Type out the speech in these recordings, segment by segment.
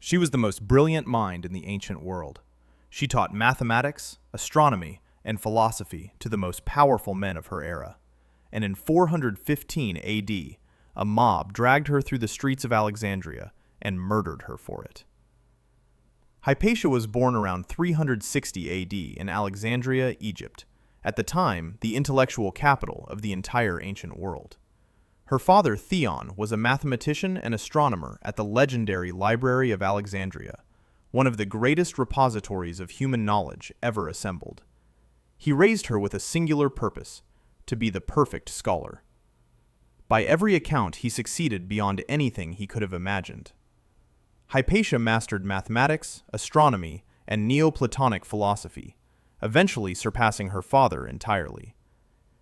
She was the most brilliant mind in the ancient world. She taught mathematics, astronomy, and philosophy to the most powerful men of her era. And in 415 AD, a mob dragged her through the streets of Alexandria and murdered her for it. Hypatia was born around 360 AD in Alexandria, Egypt, at the time the intellectual capital of the entire ancient world. Her father, Theon, was a mathematician and astronomer at the legendary Library of Alexandria, one of the greatest repositories of human knowledge ever assembled. He raised her with a singular purpose, to be the perfect scholar. By every account, he succeeded beyond anything he could have imagined. Hypatia mastered mathematics, astronomy, and Neoplatonic philosophy, eventually surpassing her father entirely.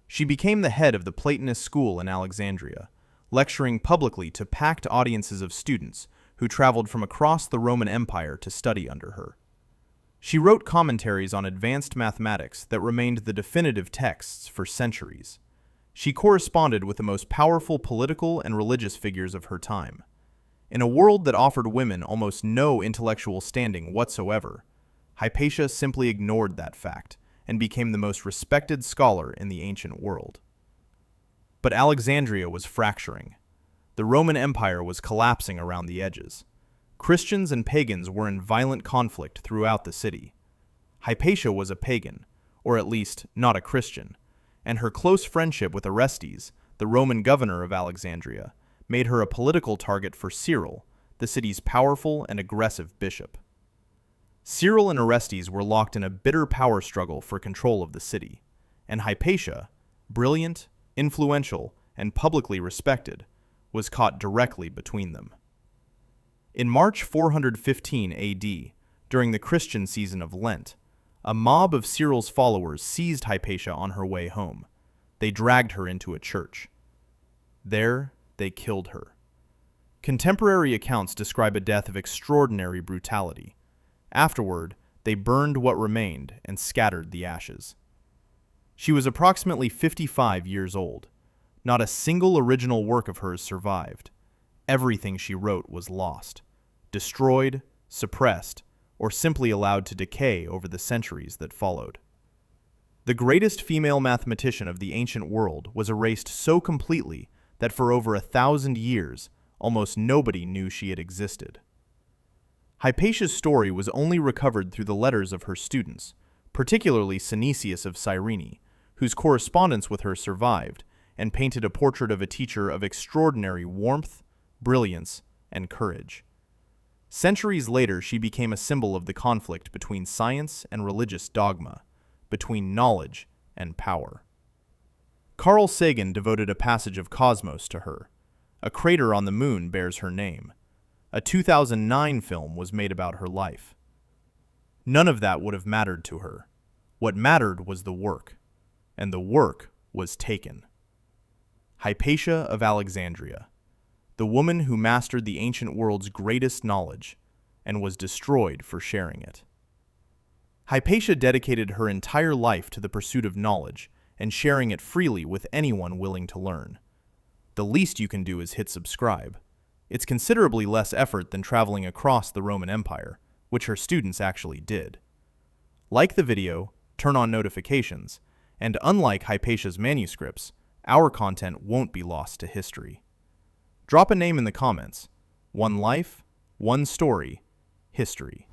She became the head of the Platonist school in Alexandria, lecturing publicly to packed audiences of students who traveled from across the Roman Empire to study under her. She wrote commentaries on advanced mathematics that remained the definitive texts for centuries. She corresponded with the most powerful political and religious figures of her time. In a world that offered women almost no intellectual standing whatsoever, Hypatia simply ignored that fact and became the most respected scholar in the ancient world. But Alexandria was fracturing. The Roman Empire was collapsing around the edges. Christians and pagans were in violent conflict throughout the city. Hypatia was a pagan, or at least not a Christian, and her close friendship with Orestes, the Roman governor of Alexandria, made her a political target for Cyril, the city's powerful and aggressive bishop. Cyril and Orestes were locked in a bitter power struggle for control of the city, and Hypatia, brilliant, influential, and publicly respected, was caught directly between them. In March 415 AD, during the Christian season of Lent, a mob of Cyril's followers seized Hypatia on her way home. They dragged her into a church. There, they killed her. Contemporary accounts describe a death of extraordinary brutality. Afterward, they burned what remained and scattered the ashes. She was approximately 55 years old. Not a single original work of hers survived. Everything she wrote was lost, destroyed, suppressed, or simply allowed to decay over the centuries that followed. The greatest female mathematician of the ancient world was erased so completely that for over 1,000 years, almost nobody knew she had existed. Hypatia's story was only recovered through the letters of her students, particularly Synesius of Cyrene, whose correspondence with her survived and painted a portrait of a teacher of extraordinary warmth, brilliance, and courage. Centuries later, she became a symbol of the conflict between science and religious dogma, between knowledge and power. Carl Sagan devoted a passage of Cosmos to her. A crater on the moon bears her name. A 2009 film was made about her life. None of that would have mattered to her. What mattered was the work, and the work was taken. Hypatia of Alexandria, the woman who mastered the ancient world's greatest knowledge and was destroyed for sharing it. Hypatia dedicated her entire life to the pursuit of knowledge and sharing it freely with anyone willing to learn. The least you can do is hit subscribe. It's considerably less effort than traveling across the Roman Empire, which her students actually did. Like the video, turn on notifications, and unlike Hypatia's manuscripts, our content won't be lost to history. Drop a name in the comments. One life, one story, history.